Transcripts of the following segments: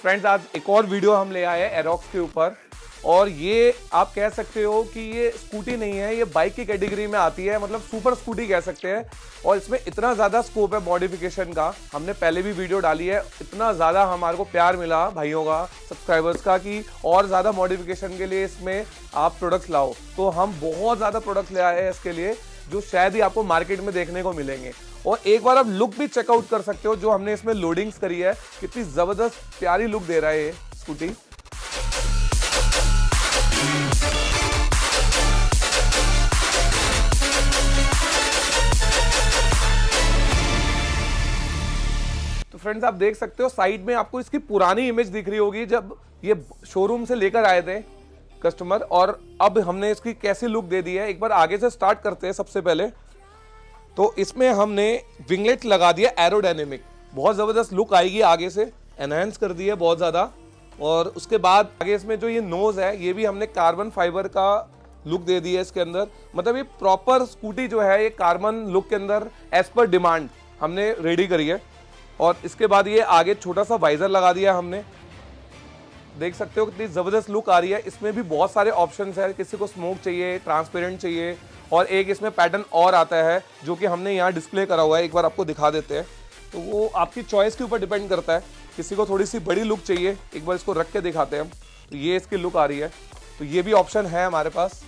Friends आज एक और वीडियो हम ले आए हैं एरोक्स के ऊपर, और ये आप कह सकते हो कि ये स्कूटी नहीं है, ये बाइक की कैटेगरी में आती है, मतलब सुपर स्कूटी कह सकते हैं। और इसमें इतना ज़्यादा स्कोप है मॉडिफिकेशन का, हमने पहले भी वीडियो डाली है, इतना ज़्यादा हमारे को प्यार मिला भाइयों का, सब्सक्राइबर्स का, कि और ज़्यादा मॉडिफिकेशन के लिए इसमें आप प्रोडक्ट्स लाओ। तो हम बहुत ज़्यादा प्रोडक्ट्स ले आए हैं इसके लिए, जो शायद ही आपको मार्केट में देखने को मिलेंगे। और एक बार आप लुक भी चेकआउट कर सकते हो, जो हमने इसमें लोडिंग्स करी है, कितनी ज़बरदस्त प्यारी लुक दे रहा है ये स्कूटी। तो फ्रेंड्स आप देख सकते हो साइड में आपको इसकी पुरानी इमेज दिख रही होगी, जब ये शोरूम से लेकर आए थे कस्टमर, और अब हमने इसकी कैसी लुक दे दी है। एक बार आगे से स्टार्ट करते हैं। सबसे पहले तो इसमें हमने विंगलेट लगा दिया एरोडायनेमिक, बहुत ज़बरदस्त लुक आएगी, आगे से एनहांस कर दी है बहुत ज़्यादा। और उसके बाद आगे इसमें जो ये नोज़ है, ये भी हमने कार्बन फाइबर का लुक दे दी है इसके अंदर। मतलब ये प्रॉपर स्कूटी जो है, ये कार्बन लुक के अंदर एज पर डिमांड हमने रेडी करी है। और इसके बाद ये आगे छोटा सा वाइजर लगा दिया हमने, देख सकते हो कितनी ज़बरदस्त लुक आ रही है। इसमें भी बहुत सारे ऑप्शंस है, किसी को स्मोक चाहिए, ट्रांसपेरेंट चाहिए, और एक इसमें पैटर्न और आता है जो कि हमने यहाँ डिस्प्ले करा हुआ है, एक बार आपको दिखा देते हैं। तो वो आपकी चॉइस के ऊपर डिपेंड करता है, किसी को थोड़ी सी बड़ी लुक चाहिए, एक बार इसको रख के दिखाते हैं हम। तो ये इसकी लुक आ रही है, तो ये भी ऑप्शन है हमारे पास।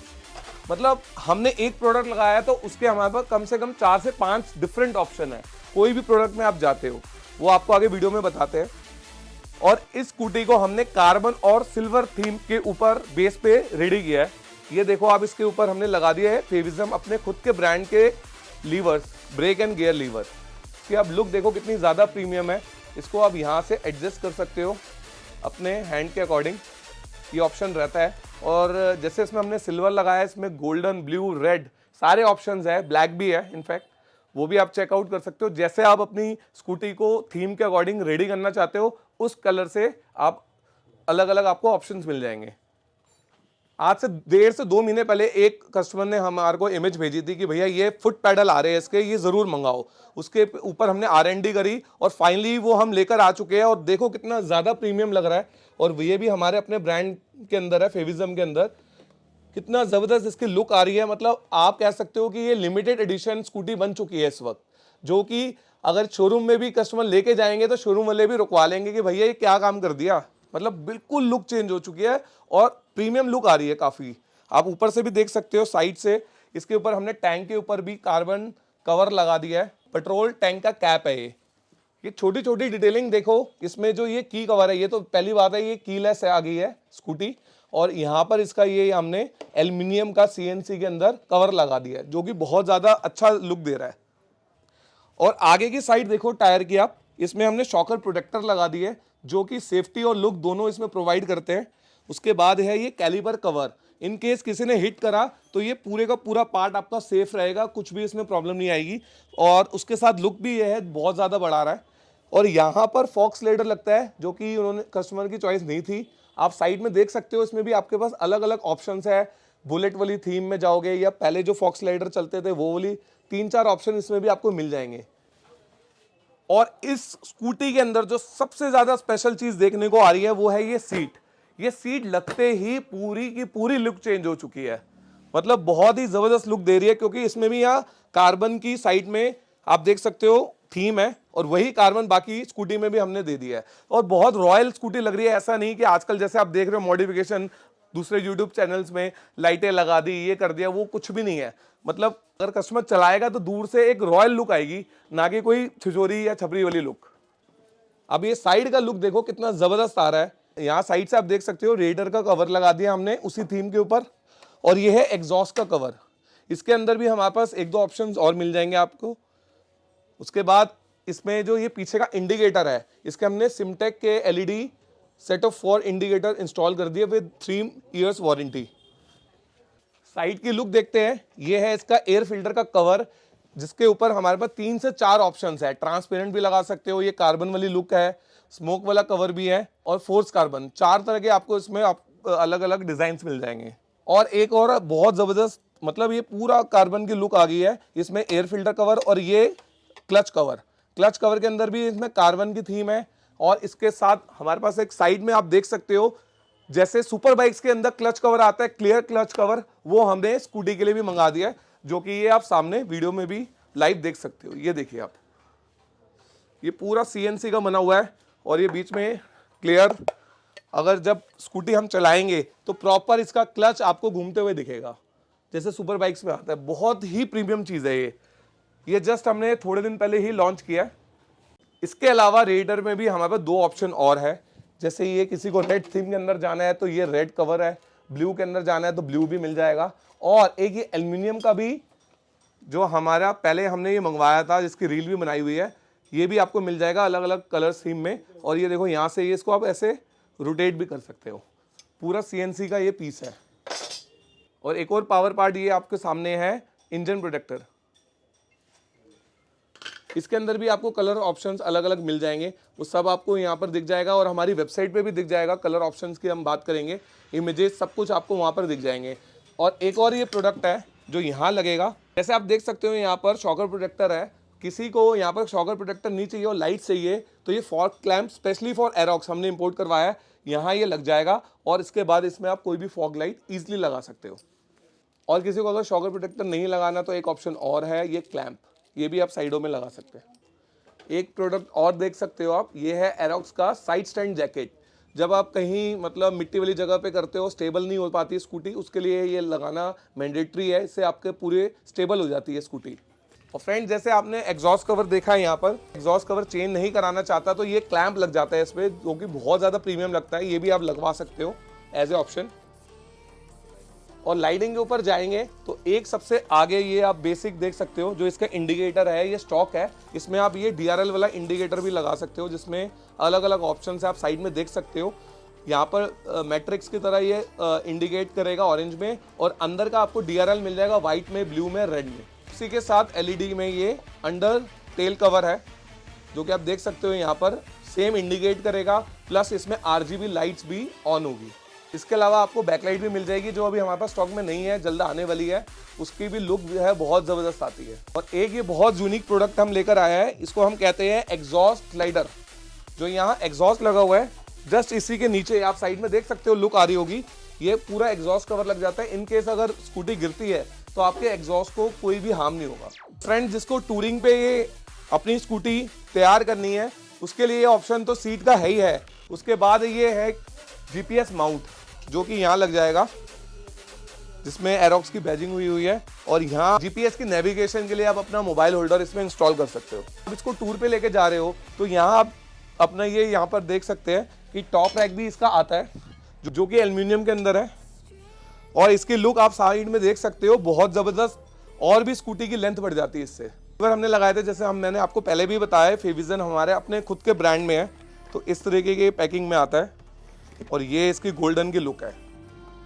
मतलब हमने एक प्रोडक्ट लगाया तो उसके हमारे पास कम से कम 4 से 5 डिफरेंट ऑप्शन है। कोई भी प्रोडक्ट में आप जाते हो वो आपको आगे वीडियो में बताते हैं। और इस स्कूटी को हमने कार्बन और सिल्वर थीम के ऊपर बेस पे रेडी किया है। ये देखो आप, इसके ऊपर हमने लगा दिया है फेविज्म, अपने खुद के ब्रांड के levers, break and gear lever. इसकी आप लुक देखो कितनी ज़्यादा प्रीमियम है। इसको आप यहाँ से एडजस्ट कर सकते हो अपने हैंड के अकॉर्डिंग, ये ऑप्शन रहता है। और जैसे इसमें हमने सिल्वर लगाया है, इसमें गोल्डन, ब्लू, रेड सारे ऑप्शंस है, ब्लैक भी है इनफैक्ट, वो भी आप चेकआउट कर सकते हो। जैसे आप अपनी स्कूटी को थीम के अकॉर्डिंग रेडी करना चाहते हो, उस कलर से आप अलग अलग आपको ऑप्शंस मिल जाएंगे। आज से 1.5 से 2 महीने पहले एक कस्टमर ने हमारे को इमेज भेजी थी कि भैया ये फुट पैडल आ रहे हैं इसके, ये ज़रूर मंगाओ। उसके ऊपर हमने R&D करी और फाइनली वो हम लेकर आ चुके हैं। और देखो कितना ज़्यादा प्रीमियम लग रहा है, और ये भी हमारे अपने ब्रांड के अंदर है, फेविज्म के अंदर। कितना ज़बरदस्त इसकी लुक आ रही है। मतलब आप कह सकते हो कि ये लिमिटेड एडिशन स्कूटी बन चुकी है इस वक्त, जो कि अगर शोरूम में भी कस्टमर लेके जाएंगे तो शोरूम वाले भी रुकवा लेंगे कि भैया ये क्या काम कर दिया। मतलब बिल्कुल लुक चेंज हो चुकी है और प्रीमियम लुक आ रही है काफ़ी। आप ऊपर से भी देख सकते हो, साइड से इसके ऊपर हमने टैंक के ऊपर भी कार्बन कवर लगा दिया है। पेट्रोल टैंक का कैप है ये छोटी छोटी डिटेलिंग देखो। इसमें जो ये की कवर है, ये तो पहली बात है, ये कीलेस आ गई है स्कूटी। और यहाँ पर इसका ये हमने एल्युमिनियम का CNC के अंदर कवर लगा दिया है, जो कि बहुत ज़्यादा अच्छा लुक दे रहा है। और आगे की साइड देखो टायर की आप, इसमें हमने शॉकर प्रोटेक्टर लगा दिए, जो कि सेफ्टी और लुक दोनों इसमें प्रोवाइड करते हैं। उसके बाद है ये कैलिपर कवर, इन केस किसी ने हिट करा तो ये पूरे का पूरा पार्ट आपका सेफ रहेगा, कुछ भी इसमें प्रॉब्लम नहीं आएगी। और उसके साथ लुक भी ये है, बहुत ज़्यादा बढ़ा रहा है। और यहाँ पर फॉक्स लेडर लगता है, जो कि उन्होंने कस्टमर की चॉइस नहीं थी। आप साइड में देख सकते हो, इसमें भी आपके पास अलग अलग ऑप्शंस है। बुलेट वाली थीम में जाओगे या पहले जो फॉक्स लाइडर चलते थे वो वाली, 3-4 ऑप्शन इसमें भी आपको मिल जाएंगे। और इस स्कूटी के अंदर जो सबसे ज़्यादा स्पेशल चीज़ देखने को आ रही है वो है ये सीट। ये सीट लगते ही पूरी की पूरी लुक चेंज हो चुकी है। मतलब बहुत ही ज़बरदस्त लुक दे रही है, क्योंकि इसमें भी यहाँ कार्बन की साइड में आप देख सकते हो थीम है, और वही कार्बन बाकी स्कूटी में भी हमने दे दिया है। और बहुत रॉयल स्कूटी लग रही है। ऐसा नहीं कि आजकल जैसे आप देख रहे हो मॉडिफिकेशन दूसरे यूट्यूब चैनल्स में, लाइटें लगा दी, ये कर दिया, वो कुछ भी नहीं है। मतलब अगर कस्टमर चलाएगा तो दूर से एक रॉयल लुक आएगी, ना कि कोई छिछोरी या छपरी वाली लुक। अब ये साइड का लुक देखो कितना ज़बरदस्त आ रहा है। यहाँ साइड से आप देख सकते हो रेडर का कवर लगा दिया हमने उसी थीम के ऊपर। और ये है एग्जॉस्ट का कवर, इसके अंदर भी हमारे पास 1-2 ऑप्शन और मिल जाएंगे आपको। उसके बाद इसमें जो ये पीछे का इंडिकेटर है, इसके हमने सिमटेक के LED set of 4 indicator install कर दिए विद 3 इयर्स वारंटी। साइड की लुक देखते हैं। ये है इसका एयर फिल्टर का कवर, जिसके ऊपर हमारे पास 3 से 4 ऑप्शंस है। ट्रांसपेरेंट भी लगा सकते हो, ये कार्बन वाली लुक है, स्मोक वाला कवर भी है, और फोर्स कार्बन। 4 तरह के आपको इसमें अलग अलग डिजाइन मिल जाएंगे। और एक और बहुत ज़बरदस्त, मतलब ये पूरा कार्बन की लुक आ गई है। इसमें एयर फिल्टर कवर और ये क्लच कवर के अंदर भी इसमें कार्बन की थीम है। और इसके साथ हमारे पास एक साइड में आप देख सकते हो, जैसे सुपर बाइक्स के अंदर क्लच कवर आता है, क्लियर क्लच कवर, वो हमने स्कूटी के लिए भी मंगा दिया है, जो कि ये आप सामने वीडियो में भी लाइव देख सकते हो। ये देखिए आप, ये पूरा CNC का बना हुआ है और ये बीच में क्लियर, अगर जब स्कूटी हम चलाएंगे तो प्रॉपर इसका क्लच आपको घूमते हुए दिखेगा, जैसे सुपर बाइक्स में आता है। बहुत ही प्रीमियम चीज़ है ये जस्ट हमने थोड़े दिन पहले ही लॉन्च किया है। इसके अलावा रेडर में भी हमारे पास 2 ऑप्शन और है, जैसे ये किसी को रेड थीम के अंदर जाना है तो ये रेड कवर है, ब्लू के अंदर जाना है तो ब्लू भी मिल जाएगा। और एक ये एल्युमिनियम का भी, जो हमारा पहले हमने ये मंगवाया था जिसकी रील भी बनाई हुई है, ये भी आपको मिल जाएगा अलग अलग कलर थीम में। और ये देखो यहाँ से ये इसको आप ऐसे रोटेट भी कर सकते हो। पूरा CNC का ये पीस है। और एक और पावर पार्ट ये आपके सामने है, इंजन प्रोटेक्टर। इसके अंदर भी आपको कलर ऑप्शंस अलग अलग मिल जाएंगे, वो सब आपको यहाँ पर दिख जाएगा और हमारी वेबसाइट पे भी दिख जाएगा। कलर ऑप्शंस की हम बात करेंगे, इमेजेस सब कुछ आपको वहाँ पर दिख जाएंगे। और एक और ये प्रोडक्ट है जो यहाँ लगेगा, जैसे आप देख सकते हो यहाँ पर शॉकर प्रोटेक्टर है। किसी को यहाँ पर शॉकर प्रोटेक्टर नहीं चाहिए और लाइट चाहिए तो ये fog clamp specially for Aerox हमने इंपोर्ट करवाया है, यहाँ ये लग जाएगा और इसके बाद इसमें आप कोई भी फॉग लाइट ईजिली लगा सकते हो। और किसी को अगर शॉकर प्रोटेक्टर नहीं लगाना तो एक ऑप्शन और है, ये क्लैम्प, ये भी आप साइडों में लगा सकते हैं। एक प्रोडक्ट और देख सकते हो आप, ये है एरोक्स का साइड स्टैंड जैकेट। जब आप कहीं मतलब मिट्टी वाली जगह पे करते हो, स्टेबल नहीं हो पाती स्कूटी, उसके लिए ये लगाना मैंडेटरी है, इससे आपके पूरे स्टेबल हो जाती है स्कूटी। और फ्रेंड, जैसे आपने एग्जॉस्ट कवर देखा है, यहाँ पर एग्जॉस्ट कवर चेंज नहीं कराना चाहता तो ये क्लैंप लग जाता है इस पर, जो कि बहुत ज़्यादा प्रीमियम लगता है, ये भी आप लगवा सकते हो एज ए ऑप्शन। और लाइटिंग के ऊपर जाएंगे तो एक सबसे आगे ये आप बेसिक देख सकते हो, जो इसका इंडिकेटर है ये स्टॉक है। इसमें आप ये DRL वाला इंडिकेटर भी लगा सकते हो, जिसमें अलग अलग ऑप्शन है, आप साइड में देख सकते हो। यहाँ पर मैट्रिक्स की तरह ये इंडिकेट करेगा ऑरेंज में, और अंदर का आपको DRL मिल जाएगा वाइट में, ब्लू में, रेड में। इसी के साथ LED में ये अंडर टेल कवर है, जो कि आप देख सकते हो यहाँ पर सेम इंडिकेट करेगा, प्लस इसमें RGB लाइट्स भी ऑन होगी। इसके अलावा आपको बैकलाइट भी मिल जाएगी, जो अभी हमारे पास स्टॉक में नहीं है, जल्द आने वाली है। उसकी भी लुक जो है बहुत ज़बरदस्त आती है। और एक ये बहुत यूनिक प्रोडक्ट हम लेकर आया है, इसको हम कहते हैं एग्जॉस्ट स्लाइडर। जो यहाँ एग्जॉस्ट लगा हुआ है, जस्ट इसी के नीचे आप साइड में देख सकते हो, लुक आ रही होगी, ये पूरा एग्जॉस्ट कवर लग जाता है। इन केस अगर स्कूटी गिरती है तो आपके एग्जॉस्ट को कोई भी हार्म नहीं होगा। फ्रेंड, जिसको टूरिंग पे ये अपनी स्कूटी तैयार करनी है, उसके लिए ऑप्शन तो सीट का है ही है। उसके बाद ये है GPS माउंट, जो कि यहाँ लग जाएगा, जिसमें एरोक्स की बैजिंग हुई है। और यहाँ GPS की नेविगेशन के लिए आप अपना मोबाइल होल्डर इसमें इंस्टॉल कर सकते हो। अब इसको टूर पे लेके जा रहे हो तो यहाँ आप अपना ये यहाँ पर देख सकते हैं कि टॉप रैक भी इसका आता है, जो कि एल्युमिनियम के अंदर है। और इसकी लुक आप साइड में देख सकते हो, बहुत ज़बरदस्त, और भी स्कूटी की लेंथ बढ़ जाती है इससे। अगर हमने लगाए थे, जैसे मैंने आपको पहले भी बताया, फेविजन हमारे अपने खुद के ब्रांड में है, तो इस तरीके की पैकिंग में आता है। और ये इसकी गोल्डन की लुक है,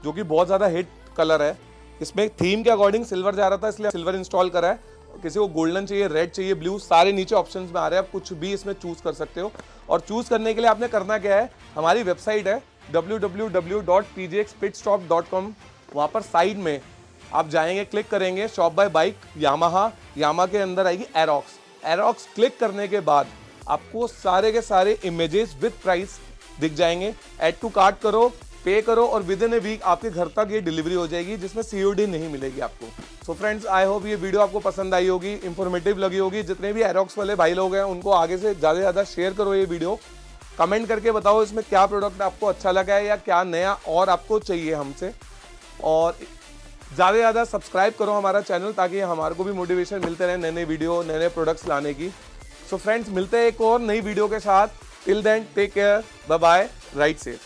जो कि बहुत ज़्यादा हिट कलर है। इसमें थीम के अकॉर्डिंग सिल्वर जा रहा था, इसलिए सिल्वर इंस्टॉल करा है। किसी को गोल्डन चाहिए, रेड चाहिए, ब्लू, सारे नीचे ऑप्शंस में आ रहे हैं, आप कुछ भी इसमें चूज़ कर सकते हो। और चूज़ करने के लिए आपने करना क्या है, हमारी वेबसाइट है www.pgxpitstop.com। वहाँ पर साइड में आप जाएंगे, क्लिक करेंगे शॉप बाय बाइक यामा के अंदर आएगी एरोक्स। क्लिक करने के बाद आपको सारे के सारे इमेजेस विद प्राइस दिख जाएंगे। ऐड टू कार्ट करो, पे करो, और विद इन ए वीक आपके घर तक ये डिलीवरी हो जाएगी, जिसमें COD नहीं मिलेगी आपको। सो फ्रेंड्स, आई होप ये वीडियो आपको पसंद आई होगी, इंफॉर्मेटिव लगी होगी। जितने भी एरोक्स वाले भाई लोग हैं, उनको आगे से ज़्यादा शेयर करो ये वीडियो। कमेंट करके बताओ इसमें क्या प्रोडक्ट आपको अच्छा लगा है या क्या नया और आपको चाहिए हमसे। और ज़्यादा से ज़्यादा सब्सक्राइब करो हमारा चैनल, ताकि हमारे को भी मोटिवेशन मिलते रहे नए नए वीडियो, नए नए प्रोडक्ट्स लाने की। सो फ्रेंड्स, मिलते हैं एक और नई वीडियो के साथ। Till then, take care, bye bye, ride safe.